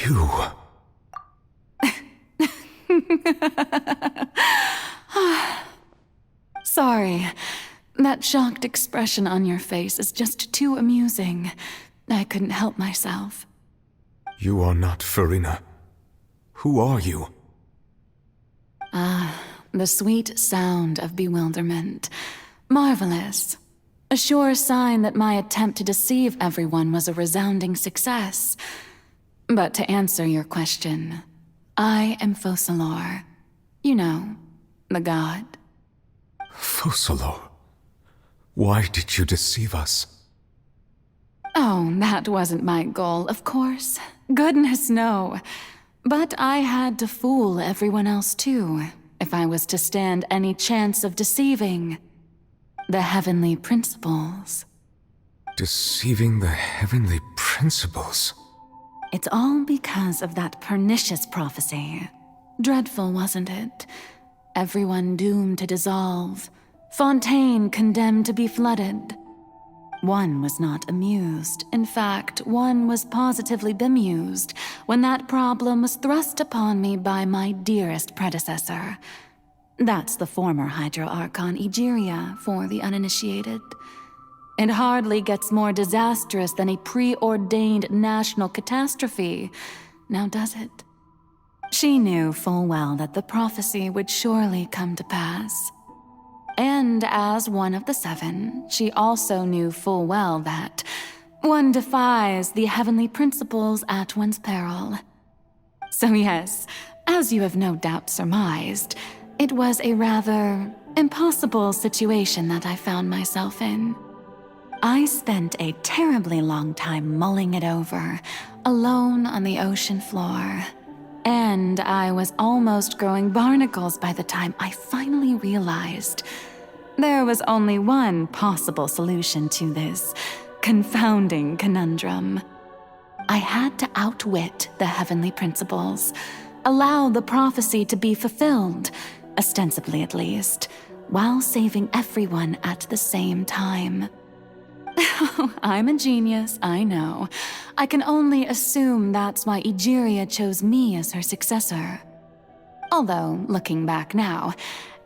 You... Sorry. That shocked expression on your face is just too amusing. I couldn't help myself. You are not Furina. Who are you? The sweet sound of bewilderment. Marvelous. A sure sign that my attempt to deceive everyone was a resounding success. But to answer your question, I am Focalors. You know, the god. Focalors? Why did you deceive us? Oh, that wasn't my goal, of course. Goodness, no. But I had to fool everyone else too, if I was to stand any chance of deceiving the heavenly principles. Deceiving the heavenly principles? It's all because of that pernicious prophecy. Dreadful, wasn't it? Everyone doomed to dissolve. Fontaine condemned to be flooded. One was not amused. In fact, one was positively bemused when that problem was thrust upon me by my dearest predecessor. That's the former Hydro-Archon Egeria for the uninitiated. It hardly gets more disastrous than a preordained national catastrophe, now does it? She knew full well that the prophecy would surely come to pass. And as one of the seven, she also knew full well that one defies the heavenly principles at one's peril. So yes, as you have no doubt surmised, it was a rather impossible situation that I found myself in. I spent a terribly long time mulling it over, alone on the ocean floor. And I was almost growing barnacles by the time I finally realized there was only one possible solution to this confounding conundrum. I had to outwit the heavenly principles, allow the prophecy to be fulfilled, ostensibly at least, while saving everyone at the same time. I'm a genius, I know. I can only assume that's why Egeria chose me as her successor. Although, looking back now,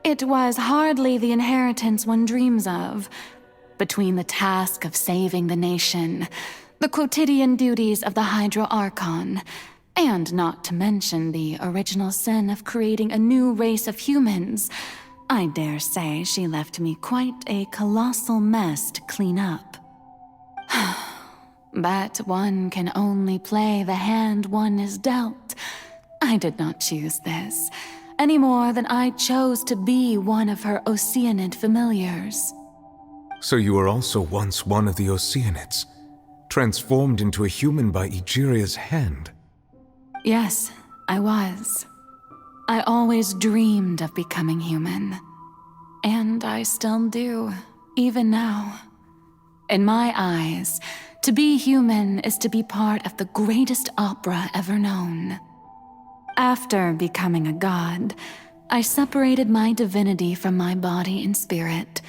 it was hardly the inheritance one dreams of. Between the task of saving the nation, the quotidian duties of the Hydro-Archon, and not to mention the original sin of creating a new race of humans, I dare say she left me quite a colossal mess to clean up. But one can only play the hand one is dealt. I did not choose this, any more than I chose to be one of her Oceanid familiars. So you were also once one of the Oceanids, transformed into a human by Egeria's hand? Yes, I was. I always dreamed of becoming human. And I still do, even now. In my eyes, to be human is to be part of the greatest opera ever known. After becoming a god, I separated my divinity from my body and spirit,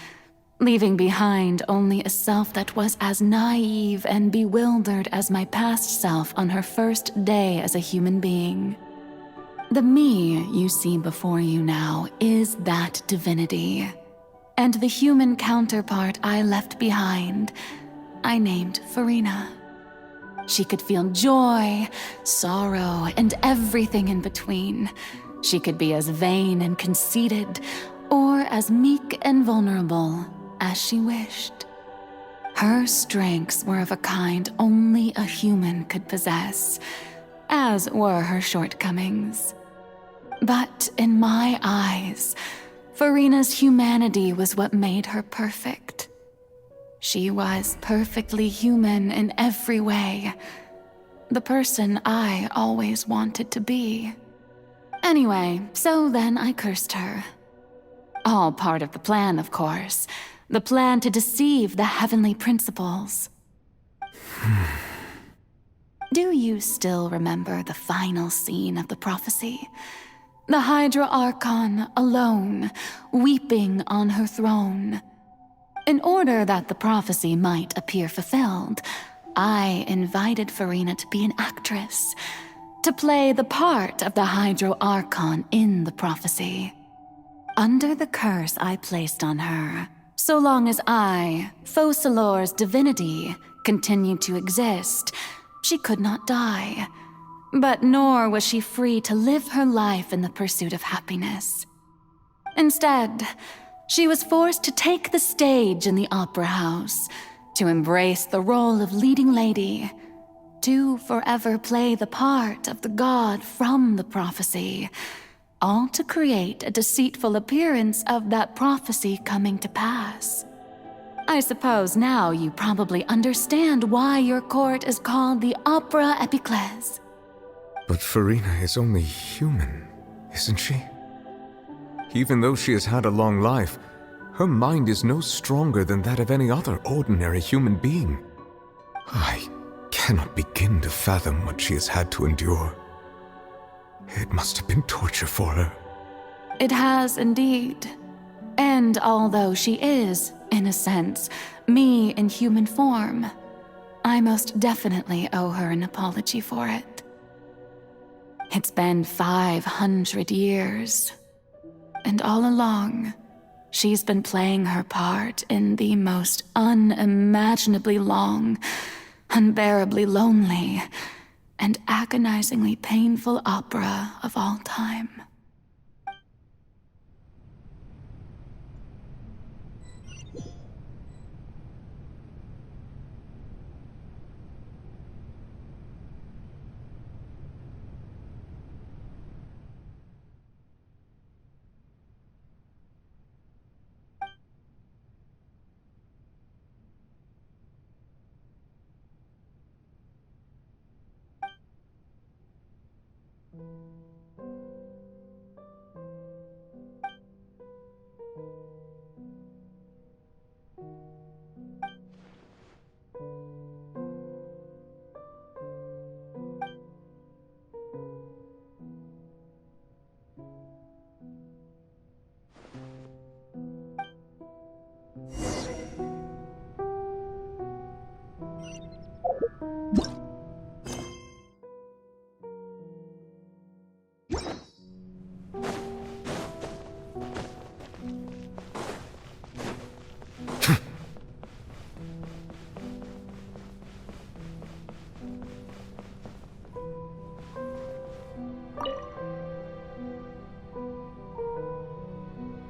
leaving behind only a self that was as naive and bewildered as my past self on her first day as a human being. The me you see before you now is that divinity. And the human counterpart I left behind, I named Furina. She could feel joy, sorrow, and everything in between. She could be as vain and conceited, or as meek and vulnerable as she wished. Her strengths were of a kind only a human could possess, as were her shortcomings. But in my eyes, Furina's humanity was what made her perfect. She was perfectly human in every way. The person I always wanted to be. Anyway, so then I cursed her. All part of the plan, of course. The plan to deceive the heavenly principles. Do you still remember the final scene of the prophecy? The Hydro-Archon alone, weeping on her throne. In order that the prophecy might appear fulfilled, I invited Furina to be an actress, to play the part of the Hydro Archon in the prophecy. Under the curse I placed on her, so long as I, Focalors' divinity, continued to exist, she could not die. But nor was she free to live her life in the pursuit of happiness. Instead, she was forced to take the stage in the opera house, to embrace the role of leading lady, to forever play the part of the god from the prophecy, all to create a deceitful appearance of that prophecy coming to pass. I suppose now you probably understand why your court is called the Opera Epiclese. But Furina is only human, isn't she? Even though she has had a long life, her mind is no stronger than that of any other ordinary human being. I cannot begin to fathom what she has had to endure. It must have been torture for her. It has indeed. And although she is, in a sense, me in human form, I most definitely owe her an apology for it. It's been 500 years, and all along, she's been playing her part in the most unimaginably long, unbearably lonely, and agonizingly painful opera of all time.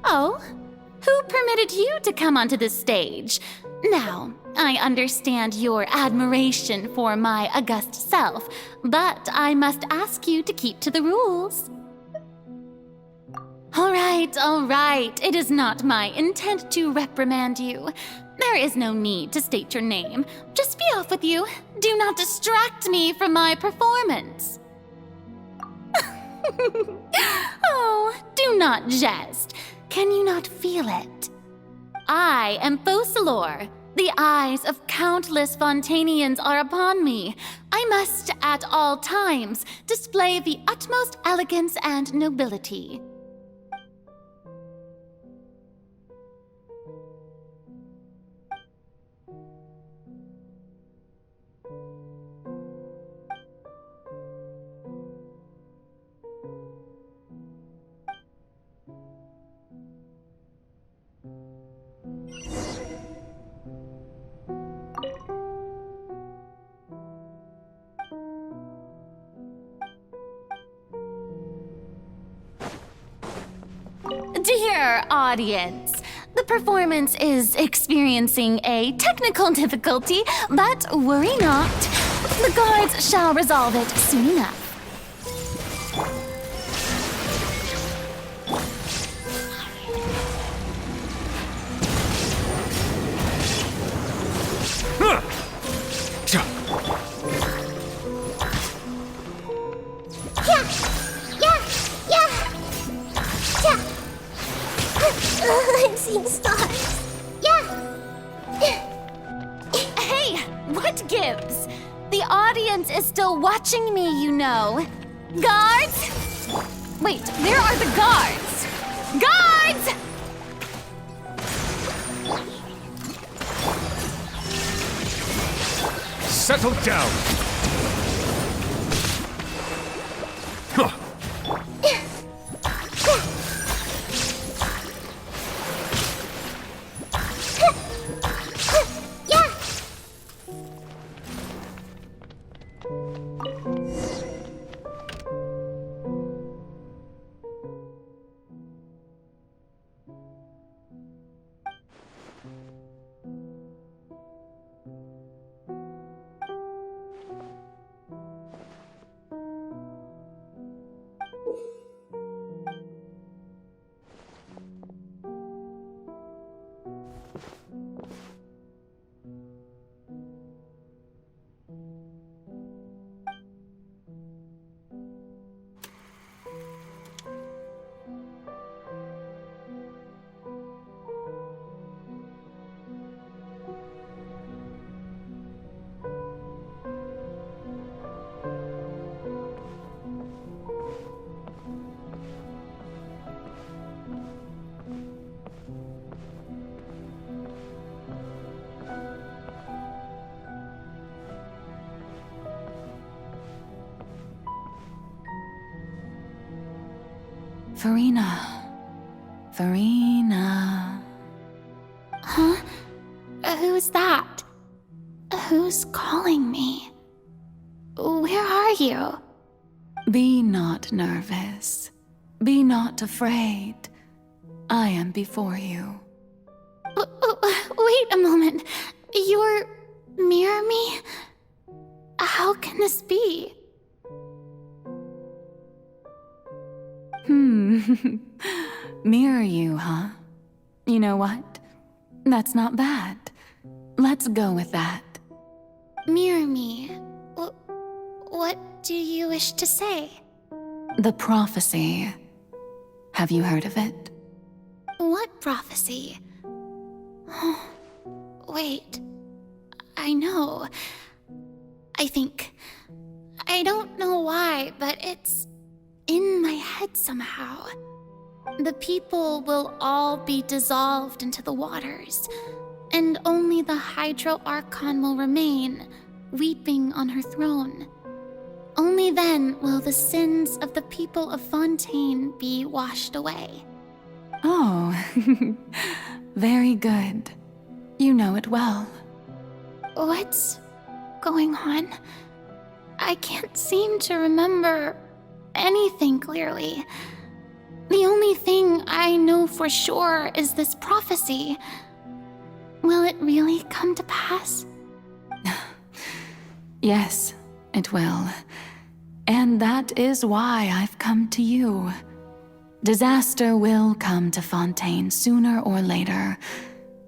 Oh, who permitted you to come onto the stage? Now, I understand your admiration for my august self, but I must ask you to keep to the rules. All right. It is not my intent to reprimand you. There is no need to state your name. Just be off with you. Do not distract me from my performance. Oh, do not jest. Can you not feel it? I am Focalors. The eyes of countless Fontanians are upon me. I must, at all times, display the utmost elegance and nobility. Dear audience, the performance is experiencing a technical difficulty, but worry not. The guards shall resolve it soon enough. I'm seeing stars. Hey, what gives? The audience is still watching me, you know. Guards? Wait, where are the guards? Guards! Settle down! Furina. Furina. Huh? Who's that? Who's calling me? Where are you? Be not nervous. Be not afraid. I am before you. Wait a moment. You're near me? How can this be? Mirror you, huh? You know what? That's not bad. Let's go with that. Mirror me? What do you wish to say? The prophecy. Have you heard of it? What prophecy? Wait. I know. I think. I don't know why, but it's in my head somehow. The people will all be dissolved into the waters, and only the Hydro Archon will remain, weeping on her throne. Only then will the sins of the people of Fontaine be washed away. Oh, very good. You know it well. What's going on? I can't seem to remember anything clearly. The only thing I know for sure is this prophecy. Will it really come to pass? Yes, it will. And that is why I've come to you. Disaster will come to Fontaine sooner or later.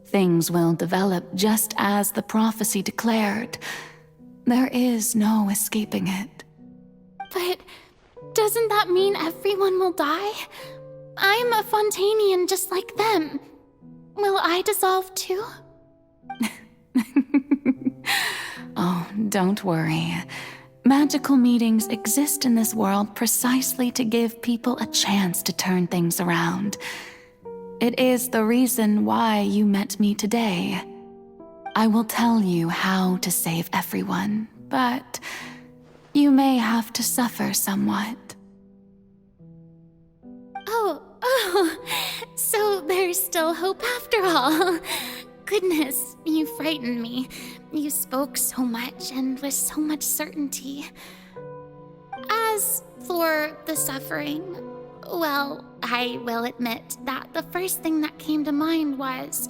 Things will develop just as the prophecy declared. There is no escaping it. But doesn't that mean everyone will die? I'm a Fontainian just like them. Will I dissolve too? Oh, don't worry. Magical meetings exist in this world precisely to give people a chance to turn things around. It is the reason why you met me today. I will tell you how to save everyone, but you may have to suffer somewhat. Oh, so there's still hope after all. Goodness, you frightened me. You spoke so much and with so much certainty. As for the suffering, well, I will admit that the first thing that came to mind was,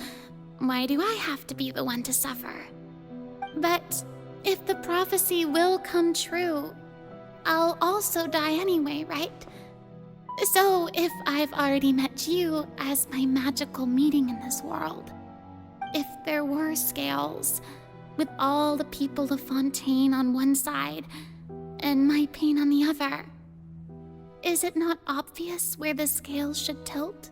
why do I have to be the one to suffer? But if the prophecy will come true, I'll also die anyway, right? So if I've already met you as my magical meeting in this world, if there were scales, with all the people of Fontaine on one side and my pain on the other, is it not obvious where the scales should tilt?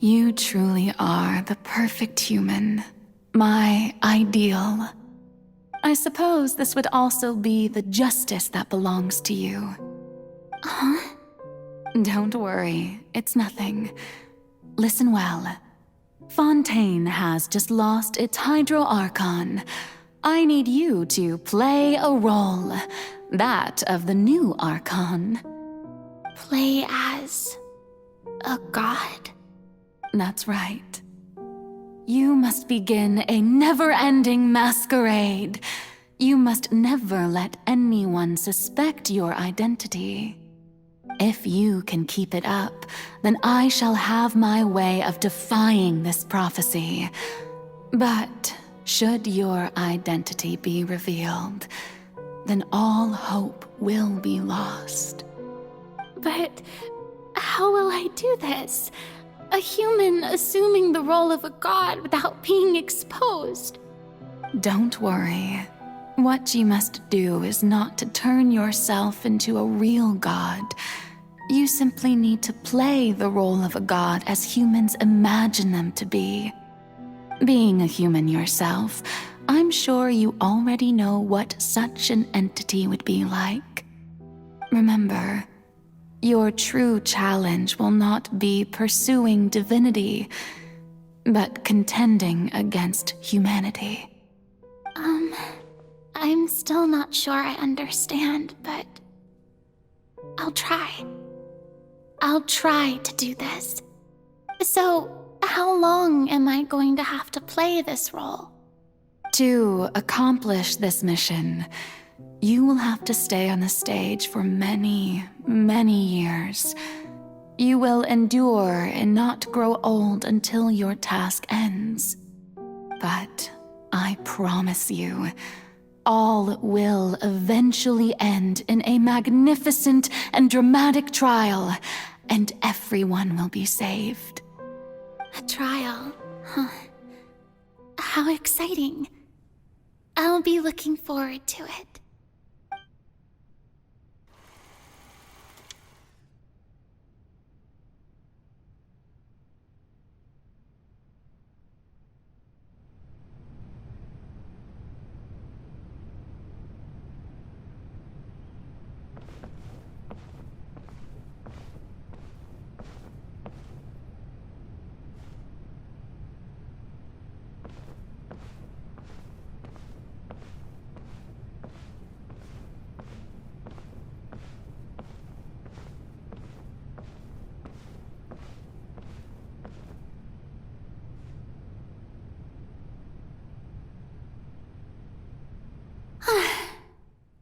You truly are the perfect human, my ideal. I suppose this would also be the justice that belongs to you. Huh? Don't worry, it's nothing. Listen well. Fontaine has just lost its Hydro Archon. I need you to play a role, that of the new Archon. Play as a god? That's right. You must begin a never-ending masquerade. You must never let anyone suspect your identity. If you can keep it up, then I shall have my way of defying this prophecy. But should your identity be revealed, then all hope will be lost. But how will I do this? A human assuming the role of a god without being exposed. Don't worry. What you must do is not to turn yourself into a real god. You simply need to play the role of a god as humans imagine them to be. Being a human yourself, I'm sure you already know what such an entity would be like. Remember, your true challenge will not be pursuing divinity, but contending against humanity. I'm still not sure I understand, but I'll try. I'll try to do this. So, how long am I going to have to play this role? To accomplish this mission, you will have to stay on the stage for many, many years. You will endure and not grow old until your task ends. But I promise you, all will eventually end in a magnificent and dramatic trial, and everyone will be saved. A trial, huh? How exciting. I'll be looking forward to it.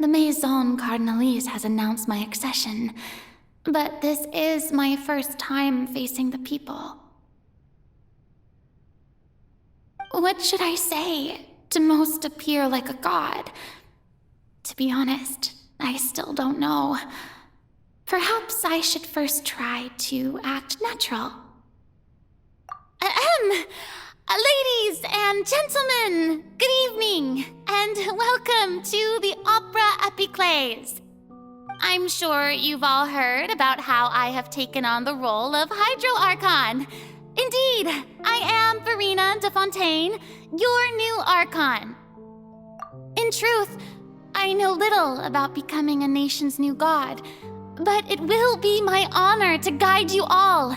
The Maison Cardinalise has announced my accession, but this is my first time facing the people. What should I say to most appear like a god? To be honest, I still don't know. Perhaps I should first try to act natural. Ladies and gentlemen, good evening, and welcome to the Opera Epiclese. I'm sure you've all heard about how I have taken on the role of Hydro Archon. Indeed, I am Furina de Fontaine, your new Archon. In truth, I know little about becoming a nation's new god, but it will be my honor to guide you all.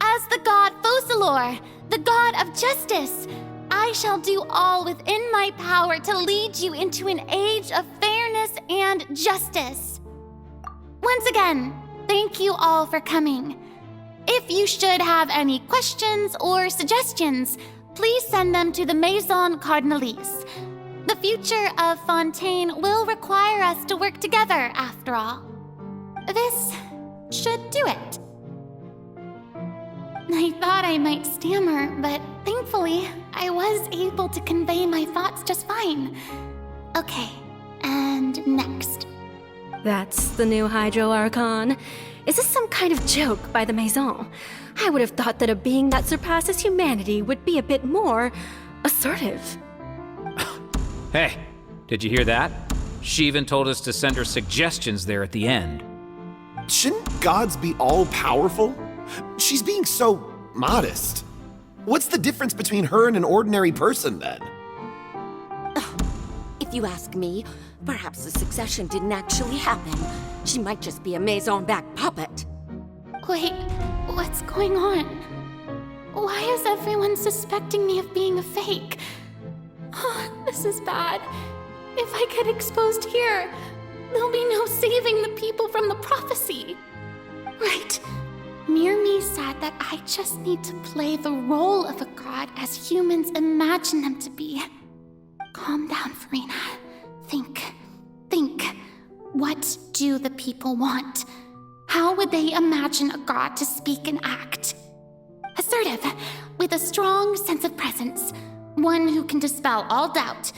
As the god Focalors, the god of justice, I shall do all within my power to lead you into an age of fairness and justice. Once again, thank you all for coming. If you should have any questions or suggestions, please send them to the Maison Cardinalise. The future of Fontaine will require us to work together, after all. This should do it. I thought I might stammer, but thankfully, I was able to convey my thoughts just fine. Okay, and next. That's the new Hydro Archon. Is this some kind of joke by the Maison? I would have thought that a being that surpasses humanity would be a bit more assertive. Hey, did you hear that? She even told us to send her suggestions there at the end. Shouldn't gods be all-powerful? She's being so modest. What's the difference between her and an ordinary person, then? If you ask me, perhaps the succession didn't actually happen. She might just be a Maison-back puppet. Wait, what's going on? Why is everyone suspecting me of being a fake? Oh, this is bad. If I get exposed here, there'll be no saving the people from the prophecy. Right. Mirmi said that I just need to play the role of a god as humans imagine them to be. Calm down, Furina. Think. What do the people want? How would they imagine a god to speak and act? Assertive, with a strong sense of presence. One who can dispel all doubt.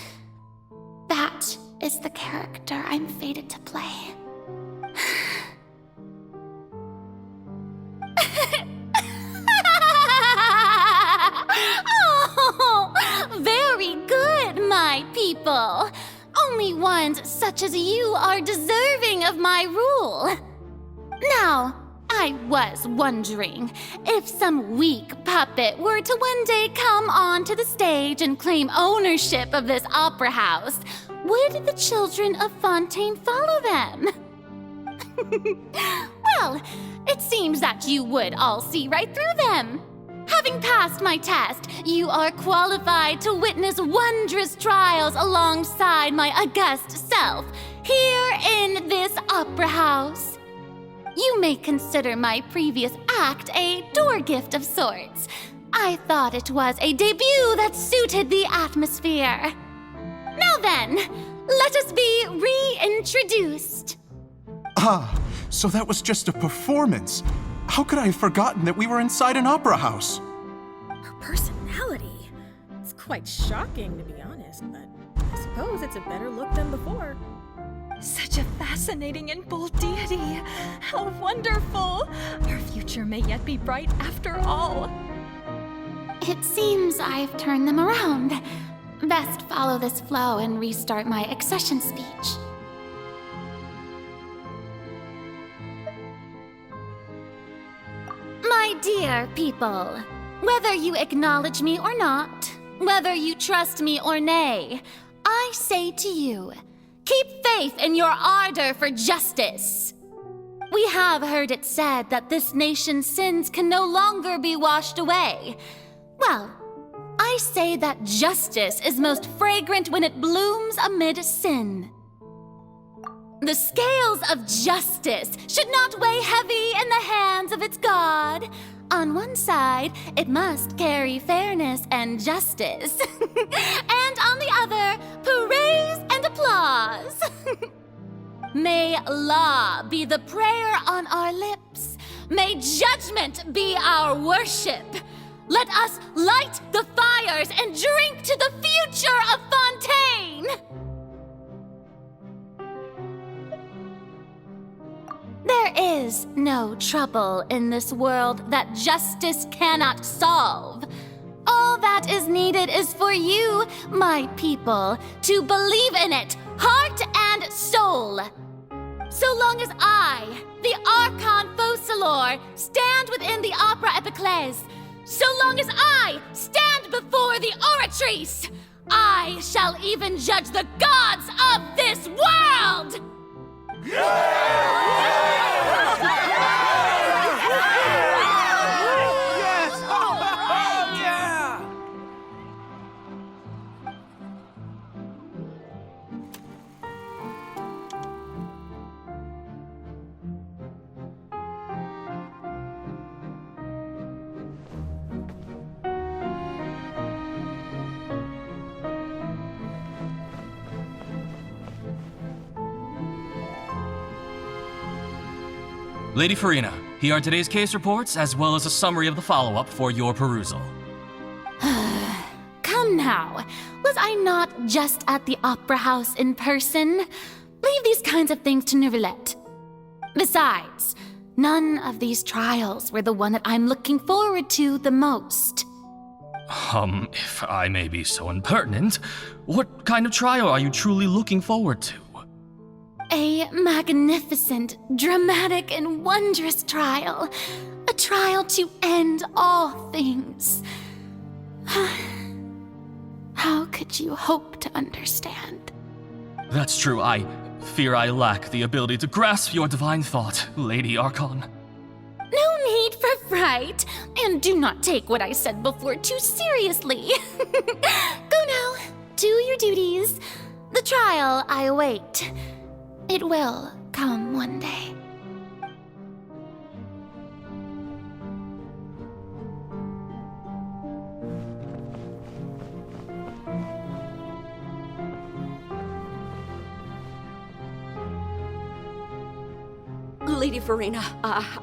That is the character I'm fated to play. people. Only ones such as you are deserving of my rule. Now, I was wondering if some weak puppet were to one day come onto the stage and claim ownership of this opera house, would the children of Fontaine follow them? Well, it seems that you would all see right through them. Having passed my test, you are qualified to witness wondrous trials alongside my august self here in this opera house. You may consider my previous act a door gift of sorts. I thought it was a debut that suited the atmosphere. Now then, let us be reintroduced. Ah, so that was just a performance. How could I have forgotten that we were inside an opera house? Her personality. It's quite shocking, to be honest, but I suppose it's a better look than before. Such a fascinating and bold deity. How wonderful! Our future may yet be bright after all. It seems I've turned them around. Best follow this flow and restart my accession speech. My dear people, whether you acknowledge me or not, whether you trust me or nay, I say to you, keep faith in your ardor for justice. We have heard it said that this nation's sins can no longer be washed away. Well, I say that justice is most fragrant when it blooms amid sin. The scales of justice should not weigh heavy in the hands of its God. On one side, it must carry fairness and justice. And on the other, praise and applause. May law be the prayer on our lips. May judgment be our worship. Let us light the fires and drink to the future of Fontaine. There is no trouble in this world that justice cannot solve. All that is needed is for you, my people, to believe in it, heart and soul. So long as I, the Archon Focalors, stand within the Opera Epiclese, so long as I stand before the Oratrice, I shall even judge the gods of this world! Lady Furina, here are today's case reports, as well as a summary of the follow-up for your perusal. Come now, was I not just at the Opera House in person? Leave these kinds of things to Neuvillette. Besides, none of these trials were the one that I'm looking forward to the most. If I may be so impertinent, what kind of trial are you truly looking forward to? A magnificent, dramatic, and wondrous trial. A trial to end all things. How could you hope to understand? That's true. I fear I lack the ability to grasp your divine thought, Lady Archon. No need for fright, and do not take what I said before too seriously. Go now, do your duties. The trial I await. It will come one day. Lady Furina,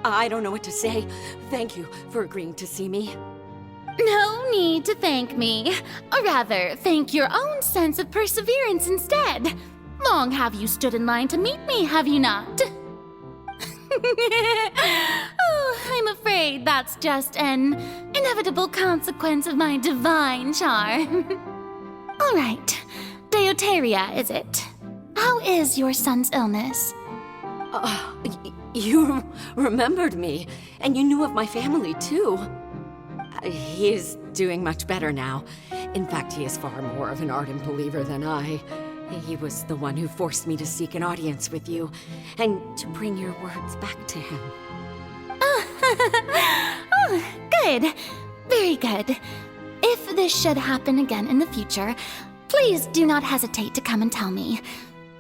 I don't know what to say. Thank you for agreeing to see me. No need to thank me. Or rather, thank your own sense of perseverance instead. Long have you stood in line to meet me, have you not? Oh, I'm afraid that's just an inevitable consequence of my divine charm. All right, Deoteria, is it? How is your son's illness? You remembered me, and you knew of my family, too. He is doing much better now. In fact, he is far more of an ardent believer than I. He was the one who forced me to seek an audience with you, and to bring your words back to him. Oh, good. Very good. If this should happen again in the future, please do not hesitate to come and tell me.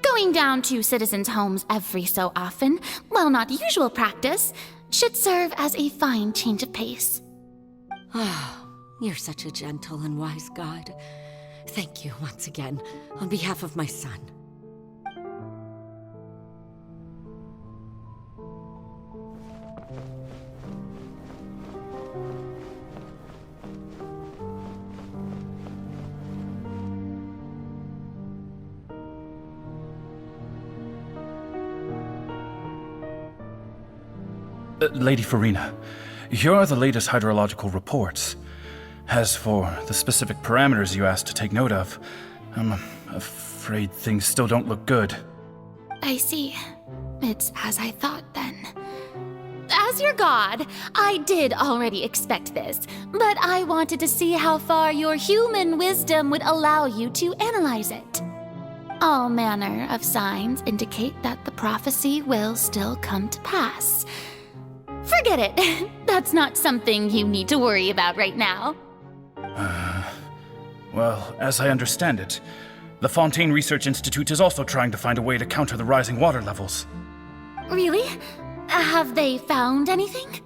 Going down to citizens' homes every so often, while not usual practice, should serve as a fine change of pace. Ah, you're such a gentle and wise god. Thank you once again, on behalf of my son. Lady Furina, here are the latest hydrological reports. As for the specific parameters you asked to take note of, I'm afraid things still don't look good. I see. It's as I thought, then. As your god, I did already expect this, but I wanted to see how far your human wisdom would allow you to analyze it. All manner of signs indicate that the prophecy will still come to pass. Forget it. That's not something you need to worry about right now. Well, as I understand it, the Fontaine Research Institute is also trying to find a way to counter the rising water levels. Really? Have they found anything?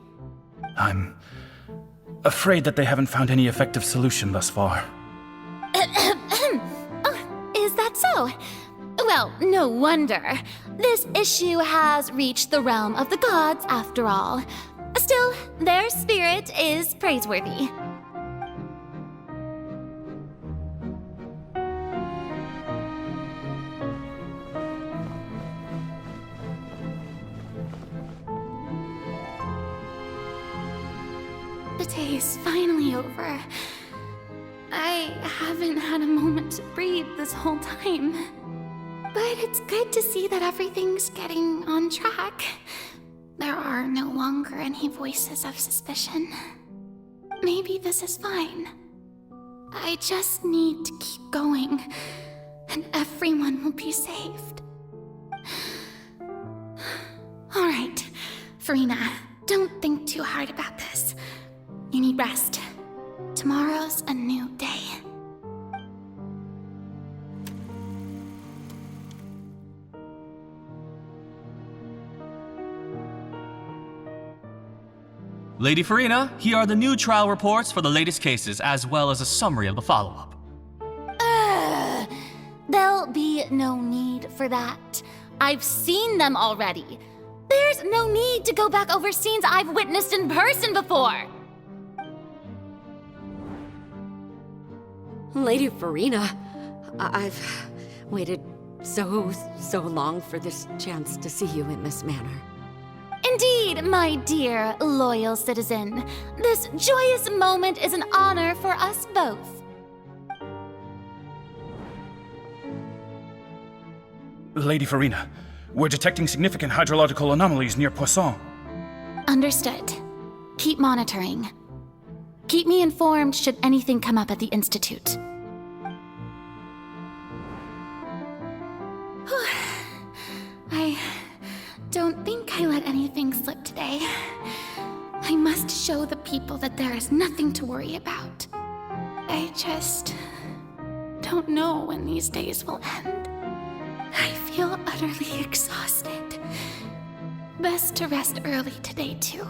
I'm afraid that they haven't found any effective solution thus far. Oh, is that so? Well, no wonder. This issue has reached the realm of the gods, after all. Still, their spirit is praiseworthy. The day is finally over. I haven't had a moment to breathe this whole time. But it's good to see that everything's getting on track. There are no longer any voices of suspicion. Maybe this is fine. I just need to keep going, and everyone will be saved. All right, Furina, don't think too hard about this. You need rest. Tomorrow's a new day. Lady Furina, here are the new trial reports for the latest cases, as well as a summary of the follow-up. There'll be no need for that. I've seen them already. There's no need to go back over scenes I've witnessed in person before. Lady Furina, I've waited so long for this chance to see you in this manner. Indeed, my dear, loyal citizen. This joyous moment is an honor for us both. Lady Furina, we're detecting significant hydrological anomalies near Poisson. Understood. Keep monitoring. Keep me informed should anything come up at the Institute. I don't think I let anything slip today. I must show the people that there is nothing to worry about. I just don't know when these days will end. I feel utterly exhausted. Best to rest early today, too.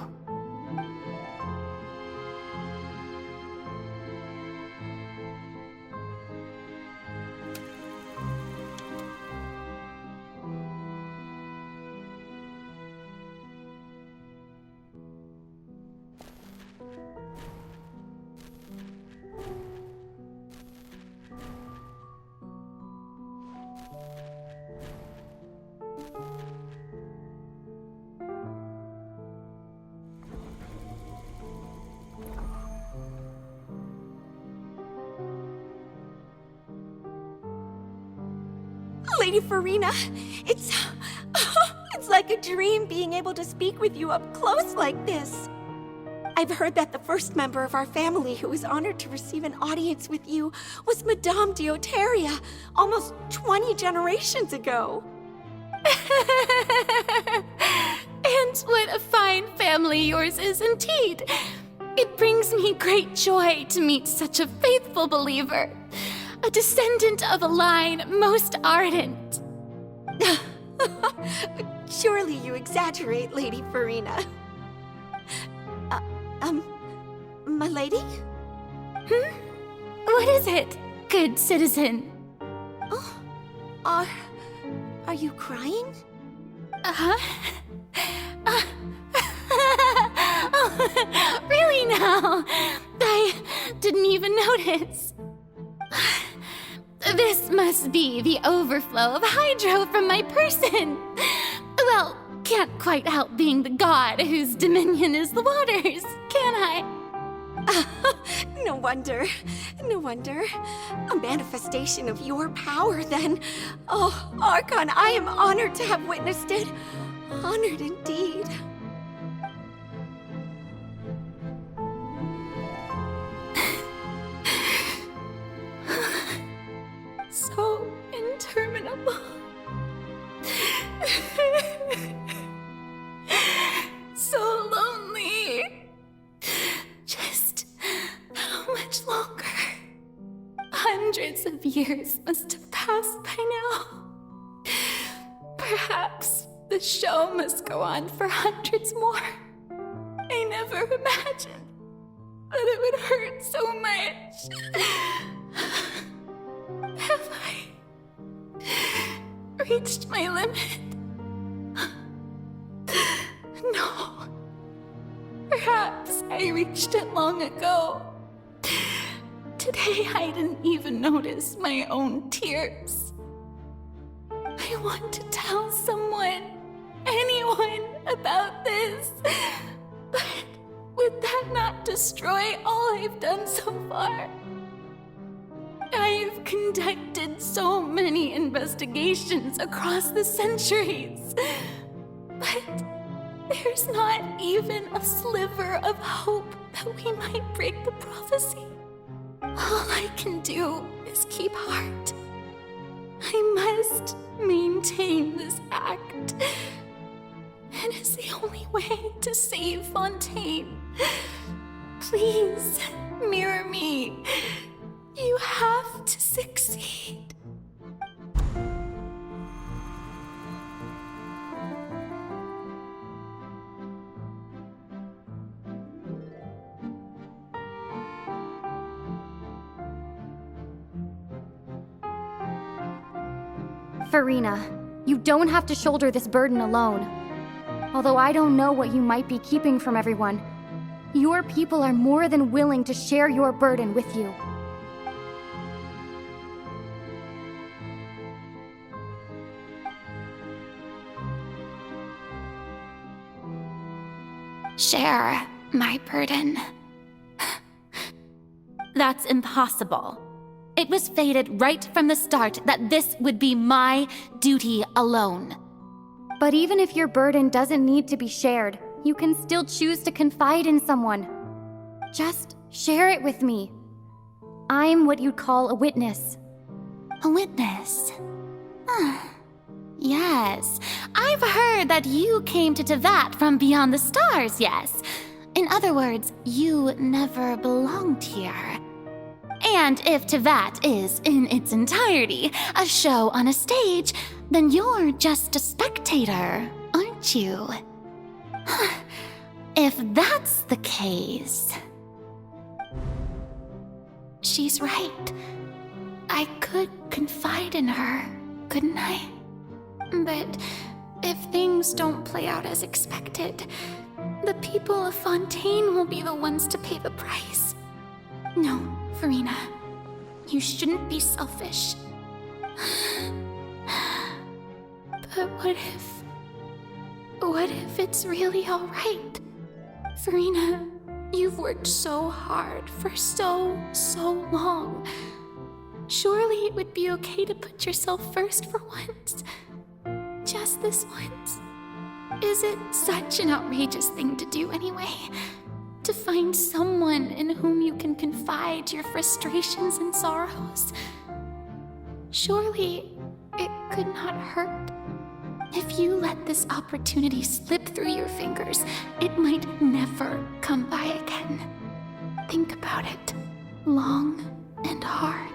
Lady Furina. It's like a dream being able to speak with you up close like this. I've heard that the first member of our family who was honored to receive an audience with you was Madame Deoteria, almost 20 generations ago. And what a fine family yours is indeed. It brings me great joy to meet such a faithful believer, a descendant of a line most ardent. Surely you exaggerate, Lady Furina. My lady? What is it, good citizen? Oh, are you crying? Oh, really now? I didn't even notice. This must be the overflow of hydro from my person. Well, can't quite help being the god whose dominion is the waters, can I? No wonder. No wonder. A manifestation of your power, then. Oh, Archon, I am honored to have witnessed it. Honored indeed. So interminable. So lonely. Just how much longer? Hundreds of years must have passed by now. Perhaps the show must go on for hundreds more. I never imagined that it would hurt so much. Have I reached my limit? No. Perhaps I reached it long ago. Today I didn't even notice my own tears. I want to tell someone, anyone, about this. But would that not destroy all I've done so far? I've conducted so many investigations across the centuries, but there's not even a sliver of hope that we might break the prophecy. All I can do is keep heart. I must maintain this act. It is the only way to save Fontaine. Please, mirror me. You have to succeed. Furina, you don't have to shoulder this burden alone. Although I don't know what you might be keeping from everyone, your people are more than willing to share your burden with you. Share my burden. That's impossible. It was fated right from the start that this would be my duty alone. But even if your burden doesn't need to be shared, you can still choose to confide in someone. Just share it with me. I'm what you'd call a witness. A witness? Yes, I've heard that you came to Tevat from beyond the stars, yes. In other words, you never belonged here. And if Tevat is, in its entirety, a show on a stage, then you're just a spectator, aren't you? If that's the case... She's right. I could confide in her, couldn't I? But if things don't play out as expected, the people of Fontaine will be the ones to pay the price. No, Furina, you shouldn't be selfish. But what if it's really all right? Furina, you've worked so hard for so long. Surely it would be okay to put yourself first for once. Just this once. Is it such an outrageous thing to do anyway? To find someone in whom you can confide your frustrations and sorrows? Surely it could not hurt. If you let this opportunity slip through your fingers, it might never come by again. Think about it long and hard.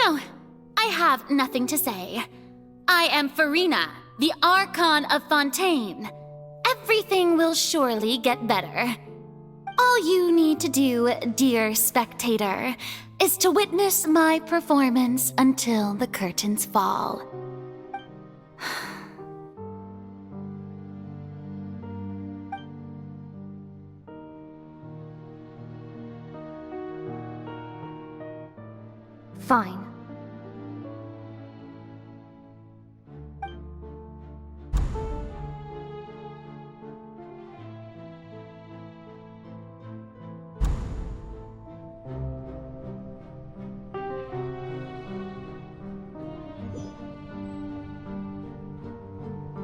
No, I have nothing to say. I am Furina, the Archon of Fontaine. Everything will surely get better. All you need to do, dear spectator, is to witness my performance until the curtains fall. Fine.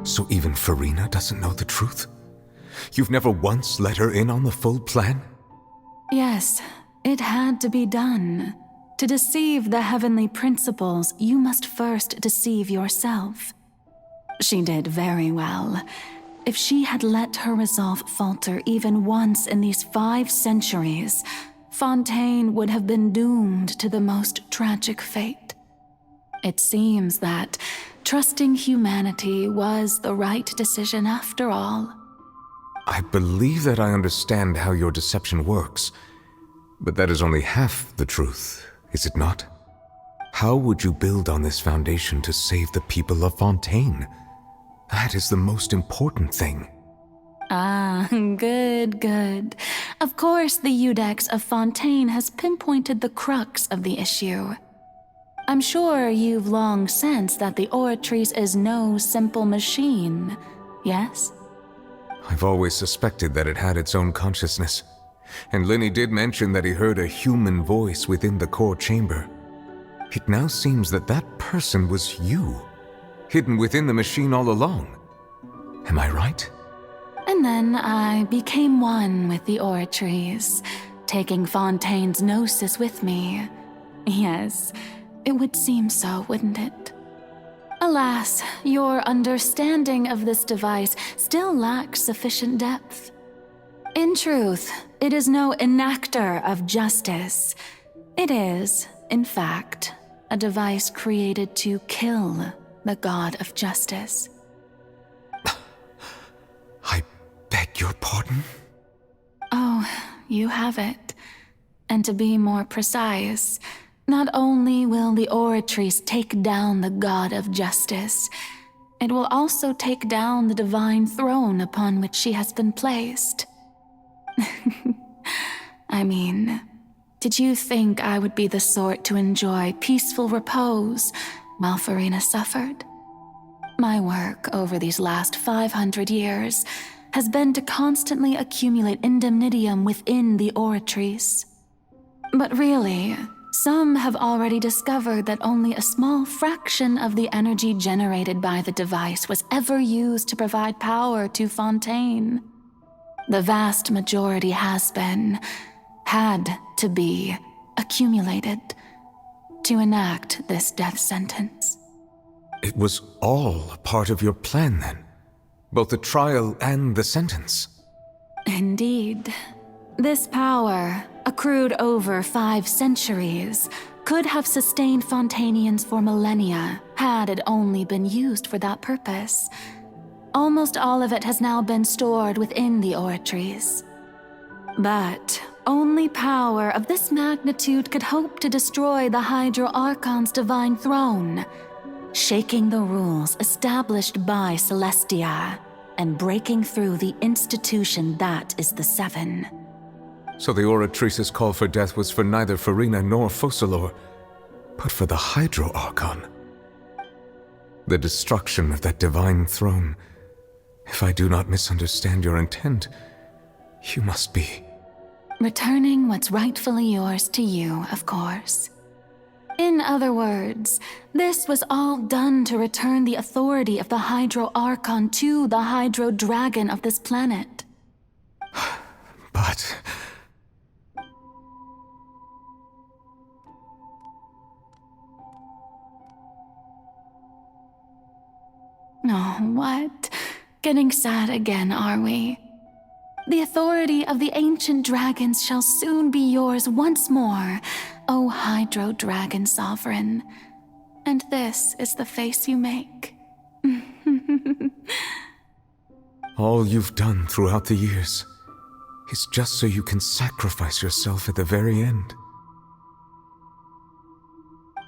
So even Furina doesn't know the truth? You've never once let her in on the full plan? Yes, it had to be done. To deceive the heavenly principles, you must first deceive yourself. She did very well. If she had let her resolve falter even once in these 5 centuries, Fontaine would have been doomed to the most tragic fate. It seems that trusting humanity was the right decision after all. I believe that I understand how your deception works, but that is only half the truth, is it not? How would you build on this foundation to save the people of Fontaine? That is the most important thing. Ah, good. Of course, the Iudex of Fontaine has pinpointed the crux of the issue. I'm sure you've long sensed that the Oratrice is no simple machine, yes? I've always suspected that it had its own consciousness, and Lenny did mention that he heard a human voice within the core chamber. It now seems that that person was you, hidden within the machine all along. Am I right? And then I became one with the Oratrice, taking Fontaine's gnosis with me. Yes, it would seem so, wouldn't it? Alas, your understanding of this device still lacks sufficient depth. In truth, it is no enactor of justice. It is, in fact, a device created to kill the god of justice. I beg your pardon? Oh, you have it. And to be more precise, not only will the Oratrice take down the god of justice, it will also take down the divine throne upon which she has been placed. I mean, did you think I would be the sort to enjoy peaceful repose while Furina suffered? My work over these last 500 years has been to constantly accumulate indemnitium within the Oratrice. But really, some have already discovered that only a small fraction of the energy generated by the device was ever used to provide power to Fontaine. The vast majority had to be, accumulated to enact this death sentence. It was all part of your plan, then? Both the trial and the sentence? Indeed. This power, accrued over 5 centuries, could have sustained Fontainians for millennia had it only been used for that purpose. Almost all of it has now been stored within the Oratrice. But only power of this magnitude could hope to destroy the Hydro Archon's divine throne, shaking the rules established by Celestia and breaking through the institution that is the Seven. So the Oratrice's call for death was for neither Furina nor Focalors, but for the Hydro Archon. The destruction of that divine throne. If I do not misunderstand your intent, you must be... Returning what's rightfully yours to you, of course. In other words, this was all done to return the authority of the Hydro Archon to the Hydro Dragon of this planet. But... Oh, what? Getting sad again, are we? The authority of the ancient dragons shall soon be yours once more, O Hydro Dragon Sovereign. And this is the face you make. All you've done throughout the years is just so you can sacrifice yourself at the very end.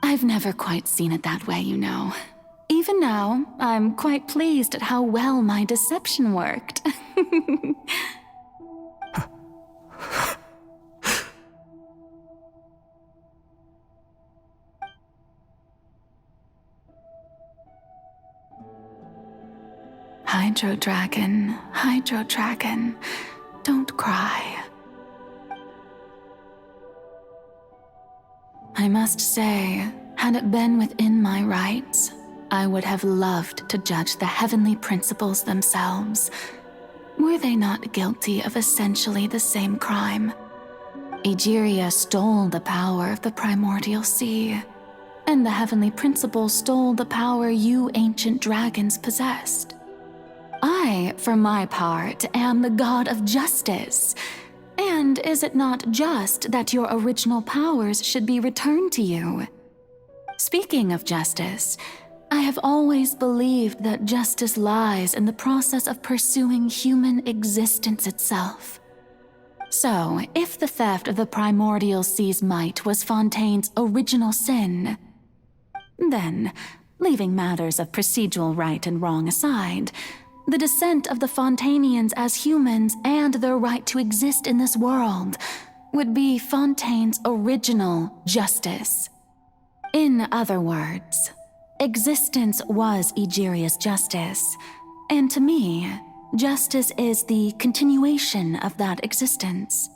I've never quite seen it that way, you know. Even now, I'm quite pleased at how well my deception worked. Hydro Dragon, don't cry. I must say, had it been within my rights, I would have loved to judge the heavenly principles themselves. Were they not guilty of essentially the same crime? Egeria stole the power of the primordial sea, and the heavenly principles stole the power you ancient dragons possessed. I, for my part, am the god of justice. And is it not just that your original powers should be returned to you? Speaking of justice, I have always believed that justice lies in the process of pursuing human existence itself. So, if the theft of the primordial sea's might was Fontaine's original sin, then, leaving matters of procedural right and wrong aside, the descent of the Fontanians as humans and their right to exist in this world would be Fontaine's original justice. In other words, existence was Egeria's justice, and to me, justice is the continuation of that existence.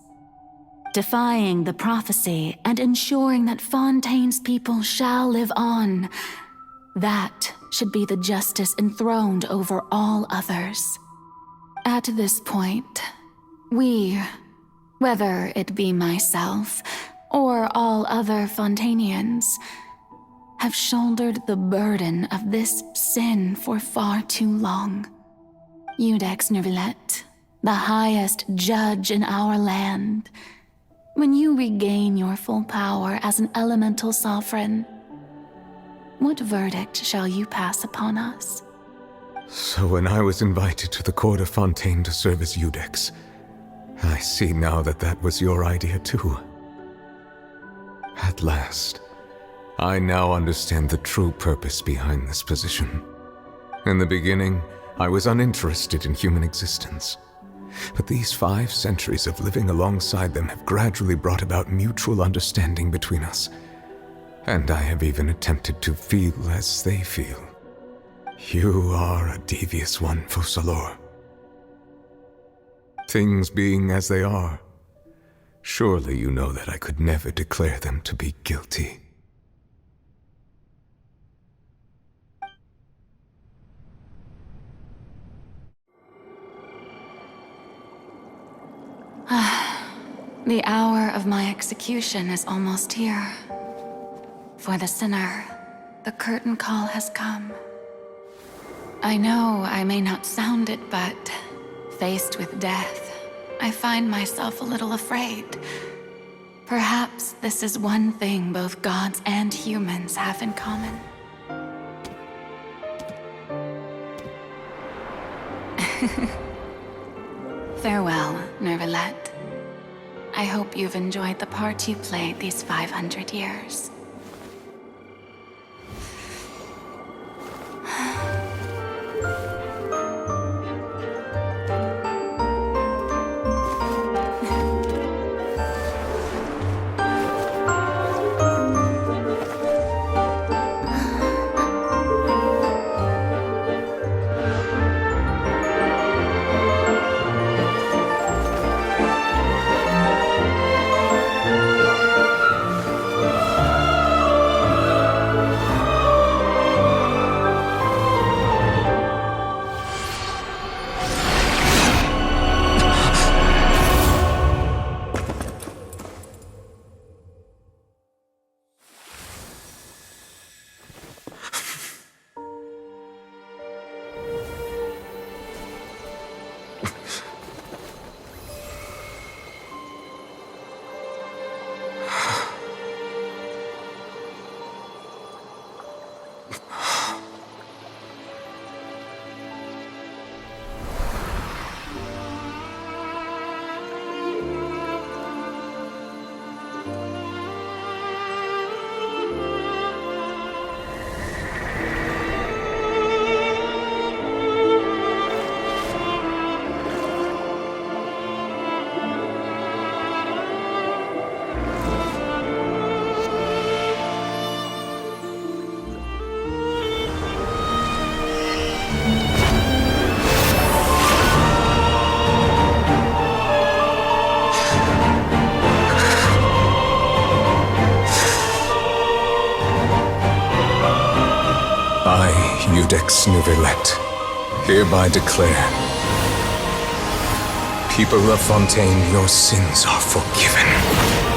Defying the prophecy and ensuring that Fontaine's people shall live on, that should be the justice enthroned over all others. At this point, we, whether it be myself or all other Fontanians, have shouldered the burden of this sin for far too long. Iudex Nervillet, the highest judge in our land, when you regain your full power as an elemental sovereign, what verdict shall you pass upon us? So when I was invited to the court of Fontaine to serve as Iudex, I see now that that was your idea too. At last, I now understand the true purpose behind this position. In the beginning, I was uninterested in human existence. But these 5 centuries of living alongside them have gradually brought about mutual understanding between us. And I have even attempted to feel as they feel. You are a devious one, Focalors. Things being as they are, surely you know that I could never declare them to be guilty. The hour of my execution is almost here. For the sinner, the curtain call has come. I know I may not sound it, but faced with death, I find myself a little afraid. Perhaps this is one thing both gods and humans have in common. Farewell, Nervillet. I hope you've enjoyed the part you played these 500 years. Iudex Nuvelet, hereby declare, people of Fontaine, your sins are forgiven.